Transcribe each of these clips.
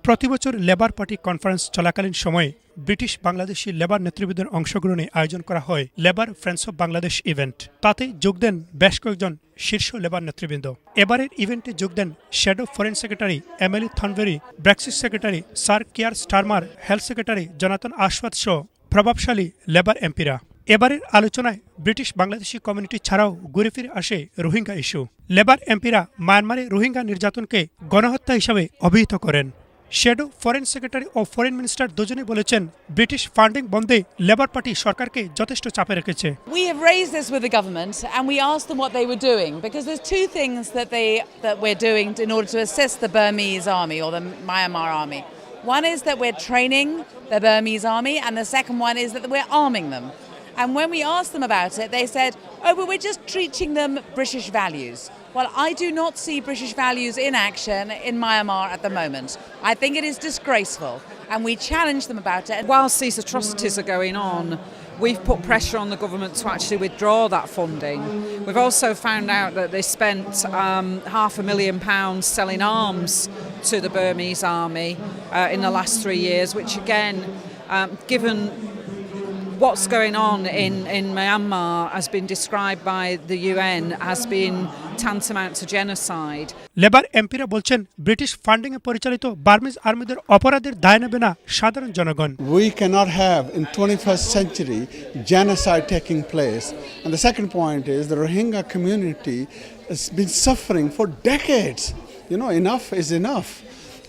প্রতিবছর labour party conference চলাকালীন সময়ে ব্রিটিশ বাংলাদেশি লেবার নেতৃবৃন্দের অংশগ্রহণে আয়োজন করা হয় labour friends of Bangladesh event. তাতে যোগ দেন বেশ কয়েকজন শীর্ষ লেবার নেতৃবৃন্দ। এবারের ইভেন্টে যোগ দেন shadow foreign secretary Emily Thornberry, Brexit secretary sir Keir Starmer, health secretary Jonathan Ashworth সহ প্রভাবশালী লেবার এমপিরা। এবারের আলোচনায় ব্রিটিশ বাংলাদেশি কমিউনিটি ছাড়াও ঘুরে ফিরে আসে রোহিঙ্গা ইস্যু। লেবার এমপিরা মায়ানমারে রোহিঙ্গা নির্যাতনকে গণহত্যা হিসাবে অভিহিত করেন। শ্যাডো ফরেন সেক্রেটারি ও ফরেন মিনিস্টার দুজনেই বলেছেন ব্রিটিশ ফান্ডিং বন্ধে লেবার পার্টি সরকারকে যথেষ্ট চাপে রেখেছে। We have raised this with the government and we asked them what they were doing because there's two things that we're doing in order to assist the Burmese army or the Myanmar army. One is that we're training the Burmese army and the second one is that we're arming them. And when we asked them about it, they said, oh, but we're just teaching them British values. Well, I do not see British values in action in Myanmar at the moment. I think it is disgraceful, and we challenge them about it. Whilst these atrocities are going on, we've put pressure on the government to actually withdraw that funding. We've also found out that they spent £500,000 selling arms to the Burmese army in the last 3 years, which again, given what's going on in Myanmar has been described by the UN as being tantamount to genocide. Labour এমপিরা বলছেন British funding এ পরিচালিত Burmese আর্মিদের অপরাধের দায় নেবে না সাধারণ জনগণ। We cannot have in 21st century genocide taking place. And the second point is the Rohingya community has been suffering for decades. You know, enough is enough.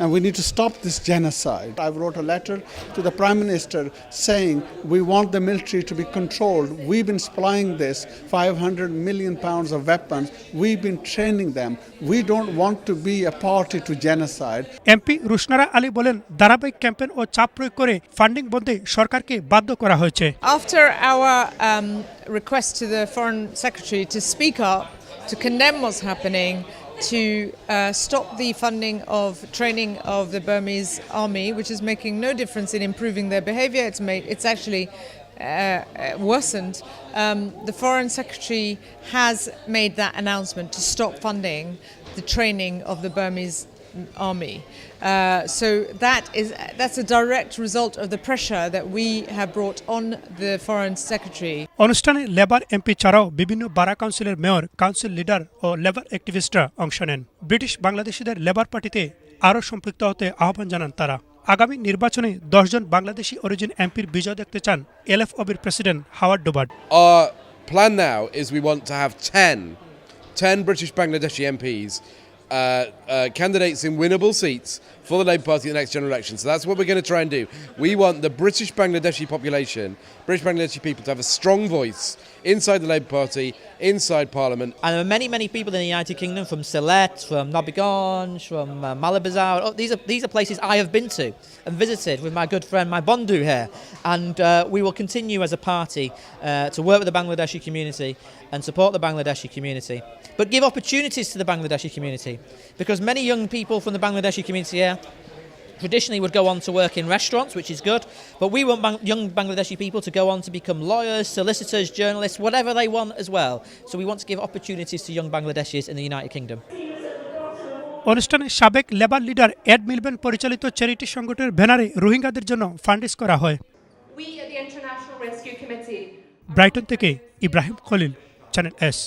And we need to stop this genocide. I wrote a letter to the Prime Minister saying we want the military to be controlled. We've been supplying this £500 million of weapons. We've been training them. We don't want to be a party to genocide. MP Rushnara Ali বলেন ধারাবাহিক campaign ও চাপ প্রয়োগ করে funding বন্ধে সরকারকে বাধ্য করা হয়েছে। After our request to the Foreign Secretary to speak up, to condemn what's happening, to stop the funding of training of the Burmese army, which is making no difference in improving their behaviour. It's actually worsened. The Foreign Secretary has made that announcement to stop funding the training of the Burmese army. So that's a direct result of the pressure that we have brought on the Foreign Secretary. অনুষ্ঠানে labour MP ছাড়াও বিভিন্ন বারা কাউন্সিলের mayor, council leader ও labour অ্যাক্টিভিস্টরা অংশ নেন। British বাংলাদেশিদের labour পার্টিতে আরও সম্পৃক্ত হতে আহ্বান জানান তারা। আগামী নির্বাচনে 10 জন বাংলাদেশি অরিজিন এমপির বিজয় দেখতে চান এলএফওবির president Howard Dobard. Our plan now is we want to have 10 British Bangladeshi MPs candidates in winnable seats for the Labour Party in the next general election. So that's what we're going to try and do. We want the British Bangladeshi population, British Bangladeshi people to have a strong voice inside the Labour Party, inside Parliament. And there are many people in the United Kingdom, from Sylhet, from Nabbiganj, from Malabazar. Oh, these are places I have been to and visited with my good friend, my Bondu here. And we will continue as a party to work with the Bangladeshi community and support the Bangladeshi community, but give opportunities to the Bangladeshi community, because many young people from the Bangladeshi community here traditionally would go on to work in restaurants, which is good, but we want young Bangladeshi people to go on to become lawyers, solicitors, journalists, whatever they want as well. So we want to give opportunities to young Bangladeshis in the United Kingdom. অনুষ্ঠানে সাবেক labour leader add মিলবেন পরিচালিত charity সংগঠনের ব্যানারে রোহিঙ্গাদের জন্য ফান্ডিস করা হয়। Brighton থেকে ইব্রাহিম খলিল, চ্যানেল এস।